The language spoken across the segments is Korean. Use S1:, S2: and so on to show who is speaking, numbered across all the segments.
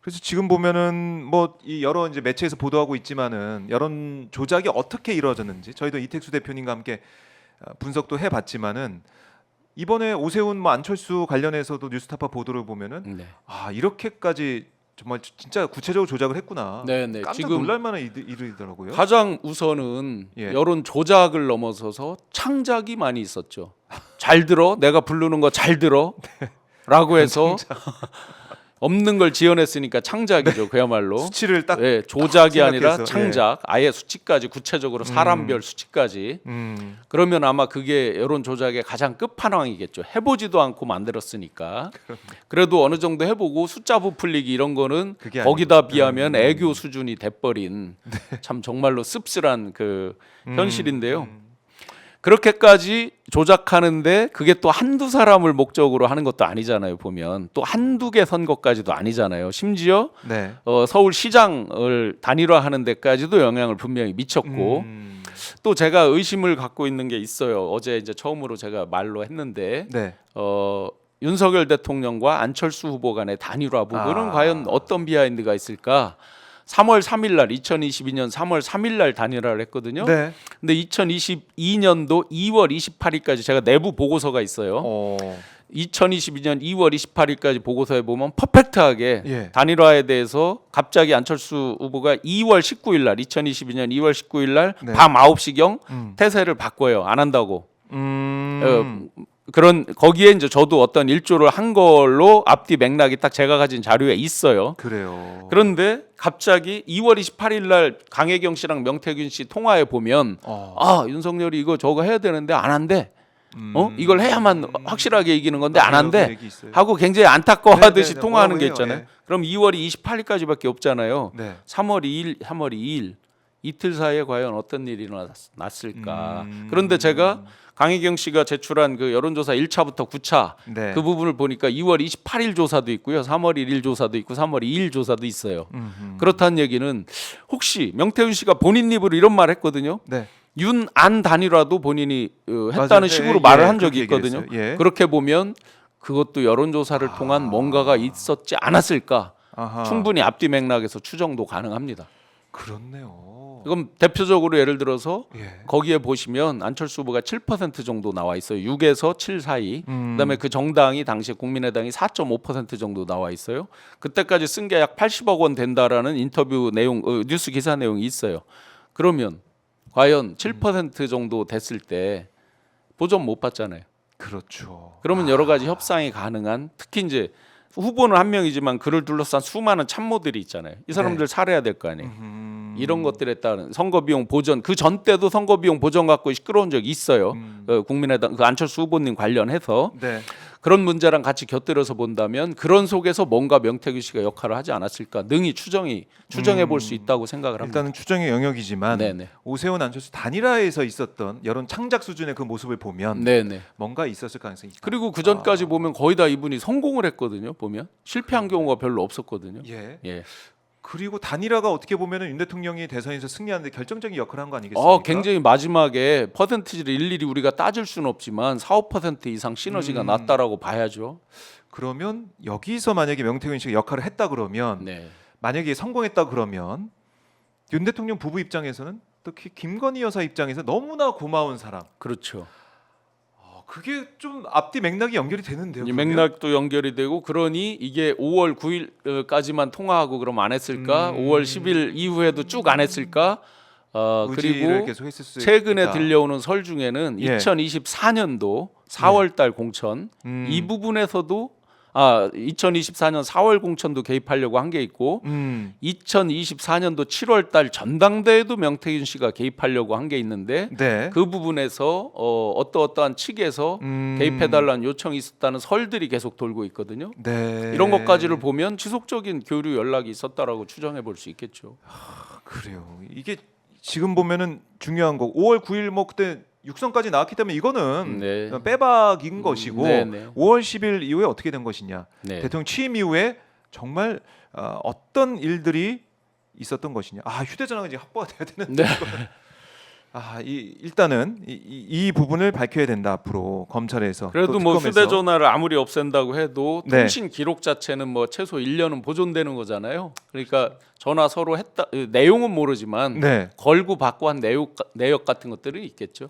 S1: 그래서 지금 보면은 뭐 이 여러 이제 매체에서 보도하고 있지만은 여론 조작이 어떻게 이루어졌는지 저희도 이택수 대표님과 함께 분석도 해봤지만은 이번에 오세훈 뭐 안철수 관련해서도 뉴스타파 보도를 보면은
S2: 네.
S1: 아 이렇게까지 정말 진짜 구체적으로 조작을 했구나.
S2: 네네.
S1: 깜짝
S2: 지금
S1: 놀랄만한 일이더라고요.
S2: 가장 우선은
S1: 예.
S2: 여론 조작을 넘어서서 창작이 많이 있었죠. 잘 들어, 내가 부르는 거 잘 들어, 라고 해서 없는 걸 지어냈으니까 창작이죠. 그야말로.
S1: 수치를 딱
S2: 예, 조작이 아니라
S1: 생각해서,
S2: 창작, 아예 수치까지 구체적으로 사람별 수치까지. 그러면 아마 그게 여론 조작의 가장 끝판왕이겠죠. 해보지도 않고 만들었으니까. 그래도 어느 정도 해보고 숫자 부풀리기 이런 거는
S1: 그게
S2: 거기다
S1: 아니고.
S2: 비하면 애교 수준이 돼버린 참 정말로 씁쓸한 그 현실인데요. 그렇게까지 조작하는데 그게 또 한두 사람을 목적으로 하는 것도 아니잖아요. 보면 또 한두 개 선거까지도 아니잖아요. 심지어
S1: 네.
S2: 서울시장을 단일화하는 데까지도 영향을 분명히 미쳤고 또 제가 의심을 갖고 있는 게 있어요. 어제 이제 처음으로 제가 말로 했는데
S1: 네.
S2: 윤석열 대통령과 안철수 후보 간의 단일화 부분은 과연 어떤 비하인드가 있을까? 3월 3일 날 2022년 3월 3일 날 단일화를 했거든요.
S1: 네.
S2: 근데 2022년도 2월 28일까지 제가 내부 보고서가 있어요. 2022년 2월 28일까지 보고서에 보면 퍼펙트하게
S1: 예.
S2: 단일화에 대해서 갑자기 안철수 후보가 2월 19일 날 2022년 2월 19일 날
S1: 네.
S2: 밤 9시경 태세를 바꿔요. 안 한다고. 그런 거기에 이제 저도 어떤 일조를 한 걸로 앞뒤 맥락이 딱 제가 가진 자료에 있어요.
S1: 그래요.
S2: 그런데 갑자기 2월 28일 날 강혜경 씨랑 명태균 씨 통화에 보면 아 윤석열이 이거 저거 해야 되는데 안 한대. 이걸 해야만 확실하게 이기는 건데 안 한대 하고 굉장히 안타까워하듯이
S1: 네네네,
S2: 통화하는 게
S1: 뭐라고 해요?
S2: 있잖아요.
S1: 예.
S2: 그럼 2월이 28일까지밖에 없잖아요.
S1: 네.
S2: 3월 2일, 3월 2일 이틀 사이에 과연 어떤 일이 일어났을까? 그런데 제가 강혜경 씨가 제출한 그 여론조사 1차부터 9차
S1: 네.
S2: 그 부분을 보니까 2월 28일 조사도 있고요. 3월 1일 조사도 있고 3월 2일 조사도 있어요. 그렇다는 얘기는 혹시 명태균 씨가 본인 입으로 이런 말 했거든요.
S1: 네.
S2: 윤안 단일화도 본인이 했다는
S1: 맞아요.
S2: 식으로
S1: 예,
S2: 말을
S1: 예,
S2: 한 적이
S1: 그렇게
S2: 있거든요.
S1: 얘기했어요. 예.
S2: 그렇게 보면 그것도 여론조사를 통한 뭔가가 있었지 않았을까?
S1: 아하.
S2: 충분히 앞뒤 맥락에서 추정도 가능합니다.
S1: 그렇네요.
S2: 그럼 대표적으로 예를 들어서
S1: 예.
S2: 거기에 보시면 안철수 후보가 7% 정도 나와 있어요. 6에서 7 사이. 그다음에 그 정당이 당시 국민의당이 4.5% 정도 나와 있어요. 그때까지 쓴 게 약 80억 원 된다라는 인터뷰 내용, 뉴스 기사 내용이 있어요. 그러면 과연 7% 정도 됐을 때 보전 못 받잖아요.
S1: 그렇죠.
S2: 그러면 여러 가지 협상이 가능한, 특히 이제 후보는 한 명이지만 그를 둘러싼 수많은 참모들이 있잖아요. 이 사람들 살아야 될 거 아니에요. 이런 것들에 따른 선거비용 보전, 그 전 때도 선거비용 보전 갖고 시끄러운 적이 있어요. 국민의당 그 안철수 후보님 관련해서
S1: 네.
S2: 그런 문제랑 같이 곁들여서 본다면 그런 속에서 뭔가 명태균 씨가 역할을 하지 않았을까 능히 추정해 볼 수 있다고 생각을 합니다.
S1: 일단은 추정의 영역이지만
S2: 네네.
S1: 오세훈 안철수 단일화에서 있었던 여론 창작 수준의 그 모습을 보면
S2: 네네.
S1: 뭔가 있었을 가능성이 있다.
S2: 그리고 그 전까지 보면 거의 다 이분이 성공을 했거든요. 보면 실패한 경우가 별로 없었거든요.
S1: 예.
S2: 예.
S1: 그리고 단일화가 어떻게 보면은 윤 대통령이 대선에서 승리하는데 결정적인 역할을 한 거 아니겠습니까?
S2: 굉장히 마지막에 퍼센티지를 일일이 우리가 따질 수는 없지만 4~5% 이상 시너지가 났다라고 봐야죠.
S1: 그러면 여기서 만약에 명태균 씨가 역할을 했다 그러면
S2: 네.
S1: 만약에 성공했다 그러면 윤 대통령 부부 입장에서는 또 김건희 여사 입장에서 너무나 고마운 사람.
S2: 그렇죠.
S1: 그게 좀 앞뒤 맥락이 연결이 되는데요.
S2: 이
S1: 그러면?
S2: 맥락도 연결이 되고 그러니 이게 5월 9일까지만 통화하고 그럼 안 했을까? 5월 10일 이후에도 쭉 안 했을까?
S1: 의지를
S2: 그리고
S1: 계속 했을 수
S2: 최근에
S1: 있다.
S2: 들려오는 설 중에는
S1: 예.
S2: 2024년도 4월달 공천 이 부분에서도 2024년 4월 공천도 개입하려고 한 게 있고 2024년도 7월달 전당대회도 명태균 씨가 개입하려고 한 게 있는데
S1: 네.
S2: 그 부분에서 어떠한 측에서 개입해달라는 요청이 있었다는 설들이 계속 돌고 있거든요.
S1: 네.
S2: 이런 것까지를 보면 지속적인 교류 연락이 있었다라고 추정해 볼 수 있겠죠.
S1: 그래요. 이게 지금 보면은 중요한 거 5월 9일 뭐 그때 육성까지 나왔기 때문에 이거는
S2: 네.
S1: 빼박인 것이고
S2: 네네.
S1: 5월 10일 이후에 어떻게 된 것이냐.
S2: 네.
S1: 대통령 취임 이후에 정말 어떤 일들이 있었던 것이냐. 휴대전화가 이제 확보가 돼야 되는데
S2: 네.
S1: 일단은 이 부분을 밝혀야 된다 앞으로 검찰에서.
S2: 그래도
S1: 또
S2: 뭐
S1: 특검에서.
S2: 휴대전화를 아무리 없앤다고 해도
S1: 네.
S2: 통신 기록 자체는 뭐 최소 1년은 보존되는 거잖아요. 그러니까 전화 서로 했다 내용은 모르지만
S1: 네.
S2: 걸고 받고 한 내역 같은 것들이 있겠죠.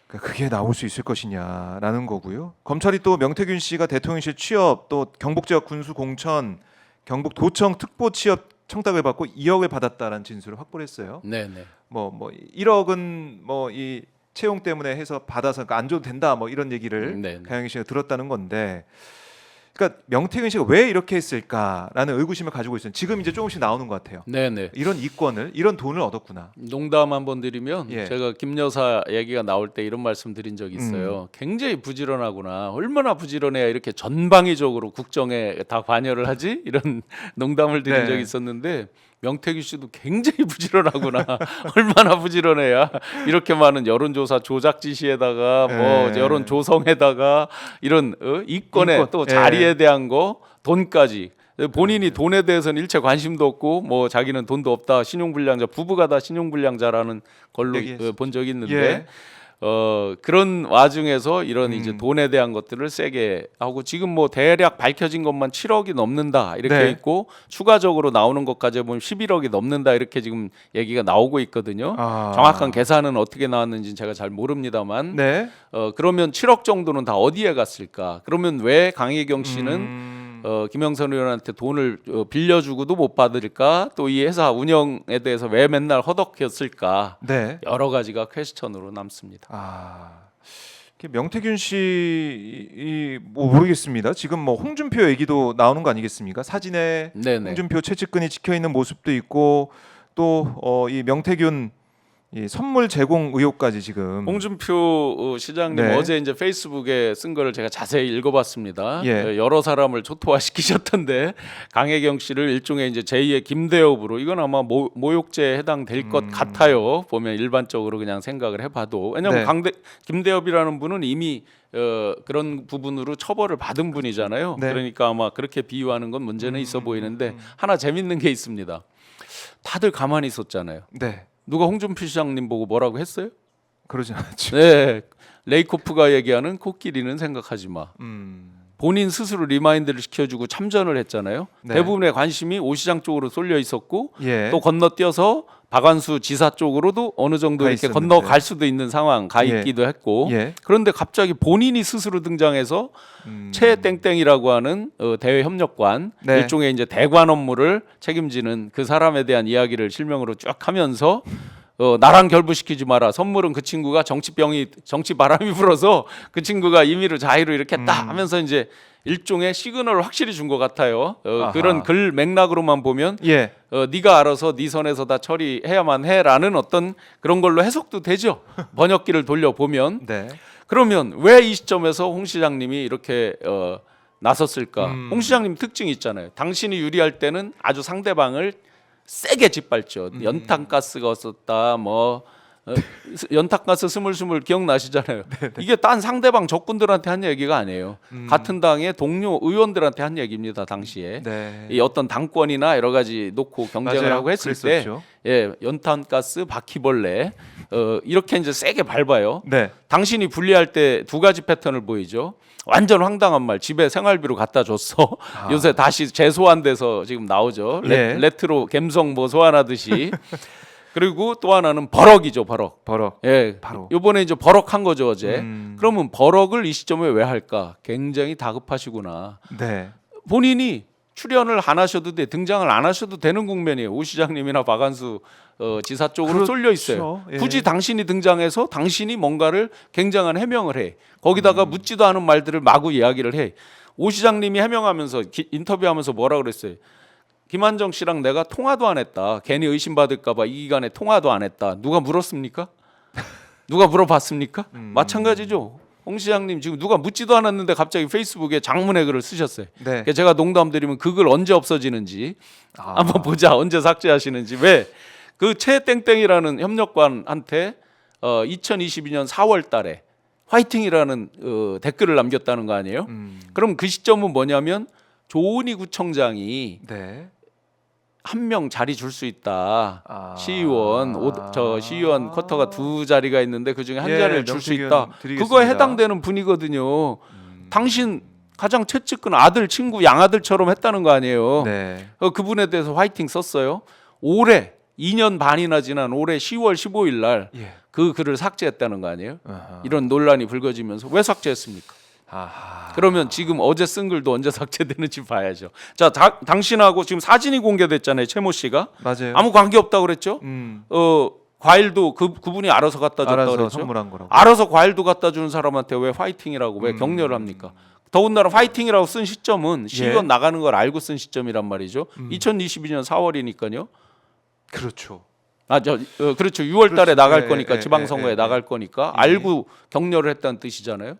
S1: 그러니까 그게 나올 수 있을 것이냐라는 거고요. 검찰이 또 명태균 씨가 대통령실 취업, 또 경북 지역 군수 공천, 경북 도청 특보 취업 청탁을 받고 2억을 받았다라는 진술을 확보를 했어요.
S2: 네네.
S1: 뭐 1억은 뭐 이 채용 때문에 해서 받아서 그러니까 안 줘도 된다 뭐 이런 얘기를
S2: 네네.
S1: 강영희 씨가 들었다는 건데, 그러니까 명태균 씨가 왜 이렇게 했을까라는 의구심을 가지고 있어요. 지금 이제 조금씩 나오는 것 같아요.
S2: 네네.
S1: 이런 이권을, 이런 돈을 얻었구나.
S2: 농담 한번 드리면
S1: 예.
S2: 제가 김 여사 얘기가 나올 때 이런 말씀 드린 적이 있어요. 굉장히 부지런하구나. 얼마나 부지런해야 이렇게 전방위적으로 국정에 다 관여를 하지? 이런 농담을 드린
S1: 네.
S2: 적이 있었는데 명태균 씨도 굉장히 부지런하구나. 얼마나 부지런해야 이렇게 많은 여론조사 조작 지시에다가 뭐
S1: 네.
S2: 여론 조성에다가 이런 이권에
S1: 인권.
S2: 또
S1: 예.
S2: 자리에 대한 거 돈까지 본인이 돈에 대해서는 일체 관심도 없고 뭐 자기는 돈도 없다 신용불량자 부부가 다 신용불량자라는 걸로
S1: 얘기했었죠.
S2: 본 적이 있는데
S1: 예.
S2: 그런 와중에서 이런 이제 돈에 대한 것들을 세게 하고 지금 뭐 대략 밝혀진 것만 7억이 넘는다 이렇게
S1: 네.
S2: 있고 추가적으로 나오는 것까지 보면 11억이 넘는다 이렇게 지금 얘기가 나오고 있거든요. 정확한 계산은 어떻게 나왔는지 제가 잘 모릅니다만
S1: 네.
S2: 그러면 7억 정도는 다 어디에 갔을까? 그러면 왜 강혜경 씨는 김영선 의원한테 돈을 빌려주고도 못 받을까? 또 이 회사 운영에 대해서 왜 맨날 허덕였을까?
S1: 네.
S2: 여러 가지가 퀘스천으로 남습니다.
S1: 명태균 씨뭐 모르겠습니다. 지금 뭐 홍준표 얘기도 나오는 거 아니겠습니까? 사진에
S2: 네네.
S1: 홍준표 최측근이 찍혀 있는 모습도 있고 또 이 명태균 이 선물 제공 의혹까지 지금.
S2: 홍준표 시장님
S1: 네.
S2: 어제 이제 페이스북에 쓴 거를 제가 자세히 읽어봤습니다.
S1: 예.
S2: 여러 사람을 초토화시키셨던데 강혜경 씨를 일종의 이제 제2의 김대엽으로 이건 아마 모욕죄에 해당될 것 같아요. 보면 일반적으로 그냥 생각을 해봐도 왜냐하면
S1: 네.
S2: 김대엽이라는 분은 이미 그런 부분으로 처벌을 받은 분이잖아요.
S1: 네.
S2: 그러니까 아마 그렇게 비유하는 건 문제는 있어 보이는데 하나 재밌는 게 있습니다. 다들 가만히 있었잖아요.
S1: 네.
S2: 누가 홍준표 시장님 보고 뭐라고 했어요?
S1: 그러지 않았죠.
S2: 네, 레이코프가 얘기하는 코끼리는 생각하지 마. 본인 스스로 리마인드를 시켜주고 참전을 했잖아요.
S1: 네.
S2: 대부분의 관심이 오 시장 쪽으로 쏠려 있었고
S1: 예.
S2: 또 건너뛰어서 박완수 지사 쪽으로도 어느 정도
S1: 가
S2: 이렇게
S1: 있었는데.
S2: 건너갈 수도 있는 상황 가
S1: 예.
S2: 있기도 했고
S1: 예.
S2: 그런데 갑자기 본인이 스스로 등장해서 최땡땡이라고 하는 대외 협력관
S1: 네.
S2: 일종의 이제 대관 업무를 책임지는 그 사람에 대한 이야기를 실명으로 쭉 하면서 나랑 결부시키지 마라. 선물은 그 친구가 정치 바람이 불어서 그 친구가 임의로 자의로 이렇게 했다 하면서 이제 일종의 시그널을 확실히 준 것 같아요. 그런 글 맥락으로만 보면
S1: 예.
S2: 네가 알아서 네 선에서 다 처리해야만 해라는 어떤 그런 걸로 해석도 되죠. 번역기를 돌려보면.
S1: 네.
S2: 그러면 왜 이 시점에서 홍 시장님이 이렇게 나섰을까? 홍 시장님 특징이 있잖아요. 당신이 유리할 때는 아주 상대방을 세게 짓밟죠. 연탄가스가 없었다. 뭐 연탄가스 스물스물 기억나시잖아요. 이게 딴 상대방 적군들한테 한 얘기가 아니에요. 같은 당의 동료 의원들한테 한 얘기입니다. 당시에
S1: 네.
S2: 이 어떤 당권이나 여러 가지 놓고 경쟁을
S1: 맞아요.
S2: 하고 했을
S1: 그랬었죠.
S2: 때, 연탄가스, 바퀴벌레 이렇게 이제 세게 밟아요.
S1: 네.
S2: 당신이 분리할 때 두 가지 패턴을 보이죠. 완전 황당한 말, 집에 생활비로 갖다 줬어. 요새 다시 재소환돼서 지금 나오죠.
S1: 예.
S2: 레트로 감성 뭐 소환하듯이. 그리고 또 하나는 버럭이죠, 버럭.
S1: 버럭.
S2: 예,
S1: 바로.
S2: 요번에 이제 버럭한 거죠 어제. 그러면 버럭을 이 시점에 왜 할까? 굉장히 다급하시구나.
S1: 네.
S2: 본인이 출연을 안 하셔도 돼, 등장을 안 하셔도 되는 국면이에요. 오 시장님이나 박한수 지사 쪽으로 쏠려 있어요.
S1: 예.
S2: 굳이 당신이 등장해서 당신이 뭔가를 굉장한 해명을 해. 거기다가 묻지도 않은 말들을 마구 이야기를 해. 오 시장님이 해명하면서 인터뷰하면서 뭐라 그랬어요? 김한정 씨랑 내가 통화도 안 했다. 괜히 의심받을까 봐 이 기간에 통화도 안 했다. 누가 물었습니까? 누가 물어봤습니까? 마찬가지죠. 홍 시장님 지금 누가 묻지도 않았는데 갑자기 페이스북에 장문의 글을 쓰셨어요.
S1: 네.
S2: 그러니까 제가 농담 드리면 그 글 언제 없어지는지 한번 보자. 언제 삭제하시는지. 왜? 그 최땡땡이라는 협력관한테 2022년 4월 달에 화이팅이라는 댓글을 남겼다는 거 아니에요? 그럼 그 시점은 뭐냐면 조은희 구청장이
S1: 네.
S2: 한 명 자리 줄 수 있다.
S1: 아.
S2: 시의원 쿼터가 2자리가 있는데 그 중에 한
S1: 예,
S2: 자리를 줄 수
S1: 명태균
S2: 있다.
S1: 드리겠습니다.
S2: 그거에 해당되는 분이거든요. 당신 가장 최측근 아들, 친구, 양아들처럼 했다는 거 아니에요.
S1: 네.
S2: 그분에 대해서 화이팅 썼어요. 올해 2년 반이나 지난 올해 10월 15일 날 그
S1: 예.
S2: 글을 삭제했다는 거 아니에요.
S1: 아하.
S2: 이런 논란이 불거지면서 왜 삭제했습니까?
S1: 아하.
S2: 그러면 지금 어제 쓴 글도 언제 삭제되는지 봐야죠. 자, 당신하고 지금 사진이 공개됐잖아요. 최모 씨가
S1: 맞아요.
S2: 아무 관계 없다고 그랬죠. 과일도 그분이 알아서 갖다 줬다고
S1: 알아서
S2: 그랬죠.
S1: 선물한 거라고.
S2: 알아서 과일도 갖다 주는 사람한테 왜 파이팅이라고 왜 격려를 합니까? 더군다나 파이팅이라고 쓴 시점은 시의원 나가는 걸 알고 쓴 시점이란 말이죠. 2022년 4월이니까요.
S1: 그렇죠.
S2: 그렇죠. 6월 달에
S1: 그렇죠.
S2: 나갈
S1: 예,
S2: 거니까
S1: 예,
S2: 지방선거에
S1: 예,
S2: 나갈 거니까 알고 격려를 했다는 뜻이잖아요.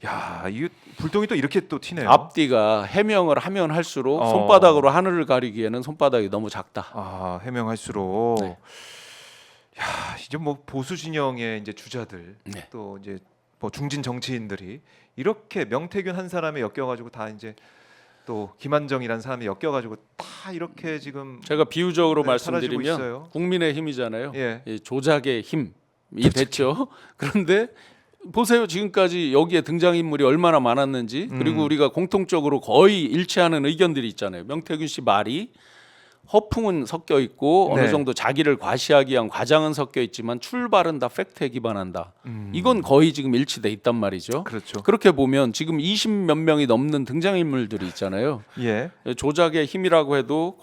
S1: 야, 이거 불똥이 또 이렇게 또 튀네요.
S2: 앞뒤가 해명을 하면 할수록
S1: 어.
S2: 손바닥으로 하늘을 가리기에는 손바닥이 너무 작다.
S1: 아, 해명할수록
S2: 네.
S1: 야, 이제 뭐 보수 진영의 이제 주자들
S2: 네.
S1: 또 이제 뭐 중진 정치인들이 이렇게 명태균 한 사람에 엮여가지고 다 이제 또 김한정이라는 사람이 엮여가지고 다 이렇게 지금
S2: 제가 비유적으로
S1: 네, 사라지고
S2: 말씀드리면
S1: 있어요.
S2: 국민의힘이잖아요.
S1: 예.
S2: 이 조작의 힘이 됐죠. 그런데 보세요. 지금까지 여기에 등장인물이 얼마나 많았는지 그리고 우리가 공통적으로 거의 일치하는 의견들이 있잖아요. 명태균 씨 말이 허풍은 섞여 있고
S1: 네.
S2: 어느 정도 자기를 과시하기 위한 과장은 섞여 있지만 출발은 다 팩트에 기반한다. 이건 거의 지금 일치돼 있단 말이죠.
S1: 그렇죠.
S2: 그렇게 보면 지금 20몇 명이 넘는 등장인물들이 있잖아요.
S1: 예.
S2: 조작의 힘이라고 해도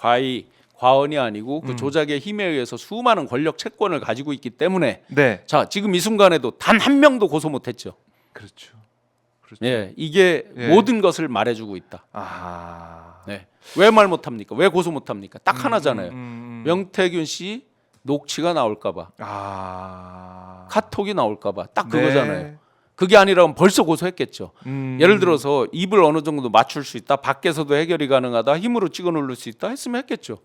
S2: 과언이 아니고 그 조작의 힘에 의해서 수많은 권력 채권을 가지고 있기 때문에
S1: 네.
S2: 자 지금 이 순간에도 단 한 명도 고소 못했죠.
S1: 그렇죠. 그렇죠.
S2: 예, 이게
S1: 예.
S2: 모든 것을 말해주고 있다.
S1: 아.
S2: 네. 왜 말 못합니까? 왜 고소 못합니까? 딱 하나잖아요.
S1: 음.
S2: 명태균 씨 녹취가 나올까봐,
S1: 아.
S2: 카톡이 나올까봐 딱
S1: 네.
S2: 그거잖아요. 그게 아니라면 벌써 고소했겠죠.
S1: 음.
S2: 예를 들어서 입을 어느 정도 맞출 수 있다, 밖에서도 해결이 가능하다, 힘으로 찍어 누를 수 있다 했으면 했겠죠.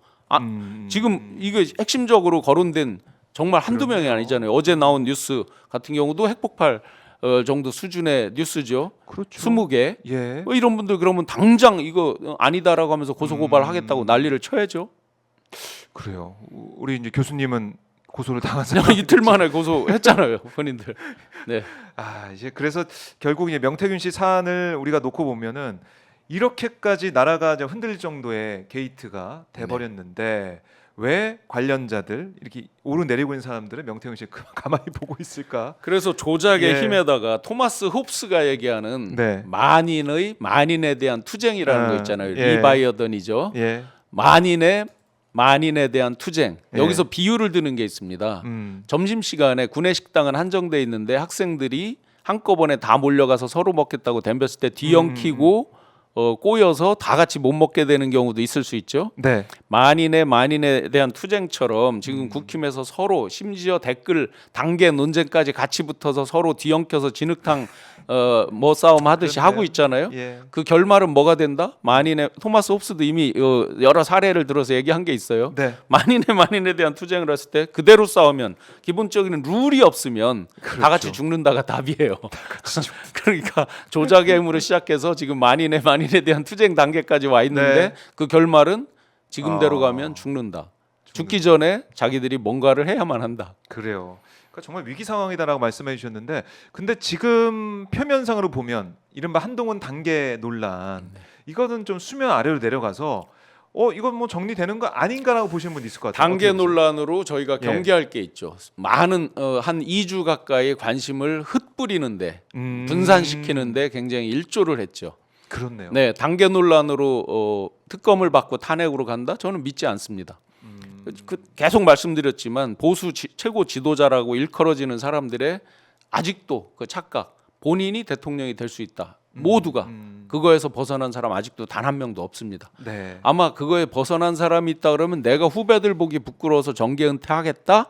S2: 지금 이게 핵심적으로 거론된 정말 한두 명이 아니잖아요. 어제 나온 뉴스 같은 경우도 핵폭발 정도 수준의 뉴스죠.
S1: 그렇죠.
S2: 20개.
S1: 예.
S2: 뭐 이런 분들 그러면 당장 이거 아니다라고 하면서 고소고발하겠다고 난리를 쳐야죠.
S1: 그래요. 우리 이제 교수님은 고소를 당한
S2: 그냥
S1: 사람.
S2: 이틀 만에 고소했잖아요, 본인들. 네.
S1: 아, 이제 그래서 결국 이제 명태균 씨 사안을 우리가 놓고 보면은 이렇게까지 나라가 이제 흔들릴 정도의 게이트가 돼버렸는데 왜 관련자들 이렇게 오르내리고 있는 사람들은 명태균 씨 가만히 보고 있을까?
S2: 그래서 조작의
S1: 예.
S2: 힘에다가 토마스 홉스가 얘기하는
S1: 네.
S2: 만인에 대한 투쟁이라는 거 있잖아요.
S1: 예.
S2: 리바이어던이죠.
S1: 예.
S2: 만인에 대한 투쟁.
S1: 예.
S2: 여기서 비유를 드는 게 있습니다. 점심 시간에 구내식당은 한정돼 있는데 학생들이 한꺼번에 다 몰려가서 서로 먹겠다고 덤볐을 때 뒤엉키고 꼬여서 다 같이 못 먹게 되는 경우도 있을 수 있죠.
S1: 네.
S2: 만인에 대한 투쟁처럼 지금 국힘에서 서로 심지어 댓글 단계 논쟁까지 같이 붙어서 서로 뒤엉켜서 진흙탕 뭐 싸움 하듯이
S1: 그렇네요.
S2: 하고 있잖아요.
S1: 예.
S2: 그 결말은 뭐가 된다? 토마스 홉스도 이미 여러 사례를 들어서 얘기한 게 있어요.
S1: 네.
S2: 만인에 대한 투쟁을 했을 때 그대로 싸우면 기본적인 룰이 없으면 다 같이 죽는다가 답이에요. 그러니까 조작의 힘으로 시작해서 지금 만인에 대한 투쟁 단계까지 와 있는데
S1: 네.
S2: 그 결말은 지금대로
S1: 아.
S2: 가면 죽는다. 죽기 전에 자기들이 뭔가를 해야만 한다.
S1: 그래요. 그러니까 정말 위기 상황이다라고 말씀해 주셨는데, 근데 지금 표면상으로 보면 이른바 한동훈 단계 논란 이거는 좀 수면 아래로 내려가서 이건 뭐 정리되는 거 아닌가라고 보시는 분도 있을 것 같아요.
S2: 단계
S1: 어떻게 보세요?
S2: 논란으로 저희가
S1: 예.
S2: 경계할 게 있죠. 많은 한 2주 가까이 관심을 흩뿌리는데
S1: 음.
S2: 분산시키는데 굉장히 일조를 했죠.
S1: 그렇네요.
S2: 네, 단계 논란으로 특검을 받고 탄핵으로 간다? 저는 믿지 않습니다. 계속 말씀드렸지만 보수 최고 지도자라고 일컬어지는 사람들의 아직도 그 착각, 본인이 대통령이 될 수 있다. 모두가 그거에서 벗어난 사람 아직도 단 한 명도 없습니다.
S1: 네.
S2: 아마 그거에 벗어난 사람이 있다 그러면 내가 후배들 보기 부끄러워서 정계 은퇴하겠다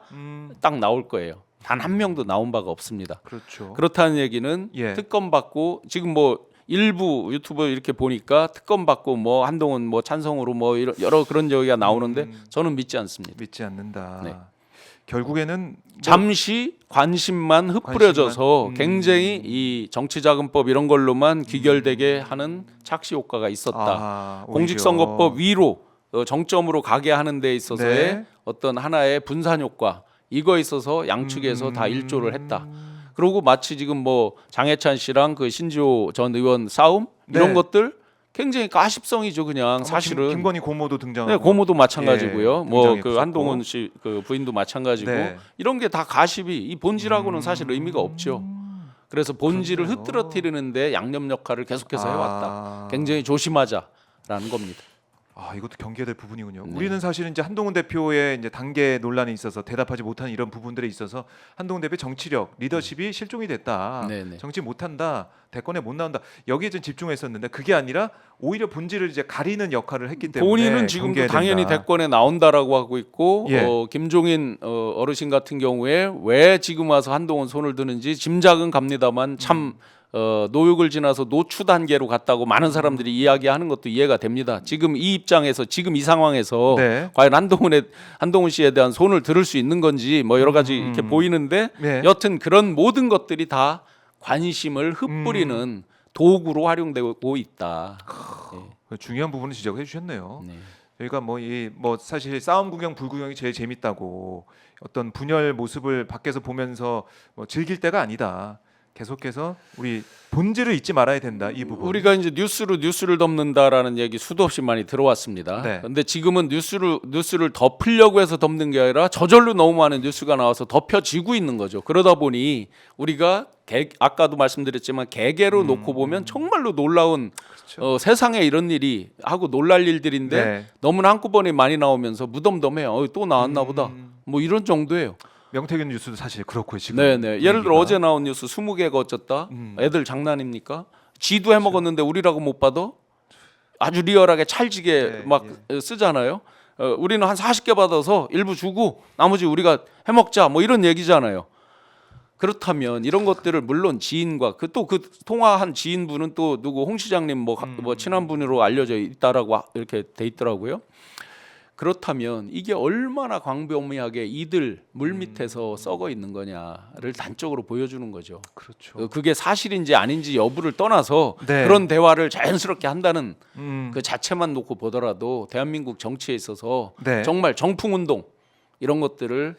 S2: 딱 나올 거예요. 단 한 명도 나온 바가 없습니다.
S1: 그렇죠.
S2: 그렇다는 얘기는
S1: 예.
S2: 특검 받고 지금 뭐 일부 유튜브 이렇게 보니까 특검 받고 뭐 한동훈 뭐 찬성으로 뭐 여러 그런 얘기가 나오는데 저는 믿지 않습니다.
S1: 믿지 않는다.
S2: 네.
S1: 결국에는
S2: 잠시 관심만 흩뿌려져서 굉장히 이 정치자금법 이런 걸로만 귀결되게 하는 착시 효과가 있었다.
S1: 오히려.
S2: 공직선거법 위로 정점으로 가게 하는 데 있어서의
S1: 네.
S2: 어떤 하나의 분산 효과 이거에 있어서 양측에서 다 일조를 했다. 그리고 마치 지금 뭐 장해찬 씨랑 그 신지호 전 의원 싸움 이런
S1: 네.
S2: 것들 굉장히 가십성이죠. 그냥 사실은
S1: 김건희 고모도 등장하고
S2: 네, 고모도 마찬가지고요.
S1: 예,
S2: 뭐 그
S1: 등장했었고.
S2: 한동훈 씨 그 부인도 마찬가지고
S1: 네.
S2: 이런 게 다 가십이 이 본질하고는 사실 의미가 없죠. 그래서 본질을
S1: 그렇네요.
S2: 흐트러뜨리는데 양념 역할을 계속해서 해왔다.
S1: 아.
S2: 굉장히 조심하자라는 겁니다.
S1: 아, 이것도 경계해야 될 부분이군요.
S2: 네.
S1: 우리는 사실은 이제 한동훈 대표의 이제 단계 논란이 있어서 대답하지 못하는 이런 부분들에 있어서 한동훈 대표의 정치력, 리더십이 실종이 됐다.
S2: 네네.
S1: 정치 못한다. 대권에 못 나온다. 여기에 좀 집중했었는데 그게 아니라 오히려 본질을 이제 가리는 역할을 했기 때문에
S2: 본인은 지금도
S1: 경계해야
S2: 당연히
S1: 된다.
S2: 대권에 나온다라고 하고 있고
S1: 예.
S2: 김종인 어르신 같은 경우에 왜 지금 와서 한동훈 손을 드는지 짐작은 갑니다만 참 노육을 지나서 노추 단계로 갔다고 많은 사람들이 이야기하는 것도 이해가 됩니다. 지금 이 입장에서 지금 이 상황에서
S1: 네.
S2: 과연 한동훈 씨에 대한 손을 들을 수 있는 건지 뭐 여러 가지 이렇게 보이는데
S1: 네.
S2: 여튼 그런 모든 것들이 다 관심을 흩뿌리는 도구로 활용되고 있다.
S1: 중요한 부분을 지적해 주셨네요.
S2: 네.
S1: 저희가 뭐 사실 싸움 구경 불구경이 제일 재밌다고 어떤 분열 모습을 밖에서 보면서 뭐 즐길 때가 아니다. 계속해서 우리 본질을 잊지 말아야 된다. 이 부분.
S2: 우리가 이제 뉴스를 덮는다라는 얘기 수도 없이 많이 들어왔습니다.
S1: 네.
S2: 그런데 지금은 뉴스를 덮으려고 해서 덮는 게 아니라 저절로 너무 많은 뉴스가 나와서 덮여지고 있는 거죠. 그러다 보니 우리가 아까도 말씀드렸지만 개개로 놓고 보면 정말로 놀라운
S1: 그렇죠.
S2: 세상에 이런 일이 하고 놀랄 일들인데
S1: 네.
S2: 너무나 한꺼번에 많이 나오면서 무덤덤해요. 또 나왔나 보다. 뭐 이런 정도예요.
S1: 명태균 뉴스도 사실 그렇고요. 지금.
S2: 네네. 예를 들어
S1: 분위기가.
S2: 어제 나온 뉴스 20개가 어쨌다. 애들 장난입니까? 지도 해먹었는데 우리라고 못 받아? 아주 리얼하게 찰지게
S1: 네,
S2: 막 쓰잖아요. 우리는 한 40개 받아서 일부 주고 나머지 우리가 해먹자 뭐 이런 얘기잖아요. 그렇다면 이런 것들을 물론 지인과 그 통화한 지인분은 또 누구 홍 시장님 뭐 친한 분으로 알려져 있다라고 이렇게 돼 있더라고요. 그렇다면 이게 얼마나 광범위하게 이들 물밑에서 썩어 있는 거냐를 단적으로 보여주는 거죠.
S1: 그렇죠.
S2: 그게 사실인지 아닌지 여부를 떠나서
S1: 네.
S2: 그런 대화를 자연스럽게 한다는
S1: 음.
S2: 그 자체만 놓고 보더라도 대한민국 정치에 있어서
S1: 네.
S2: 정말 정풍운동 이런 것들을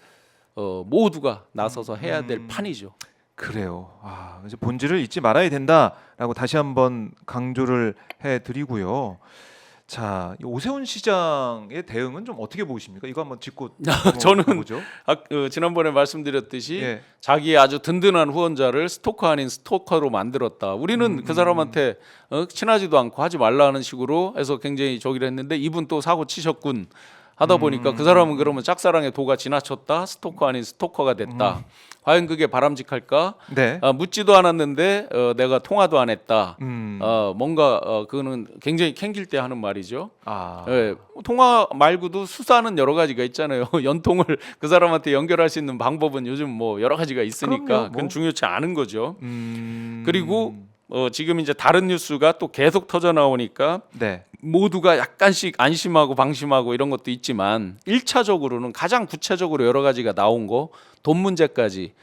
S2: 모두가 나서서 해야 될 판이죠.
S1: 그래요. 아, 이제 본질을 잊지 말아야 된다라고 다시 한번 강조를 해드리고요. 자, 이 오세훈 시장의 대응은 좀 어떻게 보십니까? 이거 한번 짚고
S2: 저는
S1: 보죠.
S2: 지난번에 말씀드렸듯이
S1: 예.
S2: 자기의 아주 든든한 후원자를 스토커 아닌 스토커로 만들었다. 우리는 그 사람한테 친하지도 않고 하지 말라는 식으로 해서 굉장히 저기를 했는데 이분 또 사고 치셨군 하다 보니까 그 사람은 그러면 짝사랑의 도가 지나쳤다. 스토커 아닌 스토커가 됐다. 과연 그게 바람직할까?
S1: 네.
S2: 묻지도 않았는데 내가 통화도 안 했다.
S1: 음.
S2: 뭔가 그거는 굉장히 캥길 때 하는 말이죠.
S1: 아.
S2: 예, 통화 말고도 수사는 여러 가지가 있잖아요. 연통을 그 사람한테 연결할 수 있는 방법은 요즘 뭐 여러 가지가 있으니까
S1: 그럼요, 뭐.
S2: 그건 중요치 않은 거죠.
S1: 음.
S2: 그리고 지금 이제 다른 뉴스가 또 계속 터져 나오니까
S1: 네.
S2: 모두가 약간씩 안심하고 방심하고 이런 것도 있지만 1차적으로는 가장 구체적으로 여러 가지가 나온 거 돈 문제까지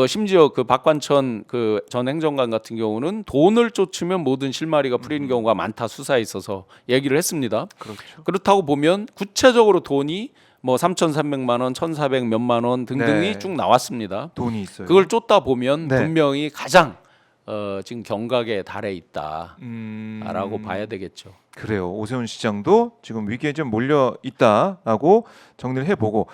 S2: 심지어 그 박관천 그 전 행정관 같은 경우는 돈을 쫓으면 모든 실마리가 풀리는 경우가 많다 수사에 있어서 얘기를 했습니다.
S1: 그렇죠.
S2: 그렇다고 보면 구체적으로 돈이 뭐 3,300만 원, 1,400 몇만 원 등등이
S1: 네.
S2: 쭉 나왔습니다.
S1: 돈이 있어요.
S2: 그걸 쫓다 보면
S1: 네.
S2: 분명히 가장 지금 경각에 달해 있다라고 봐야 되겠죠.
S1: 그래요. 오세훈 시장도 지금 위기에 좀 몰려 있다라고 정리를 해보고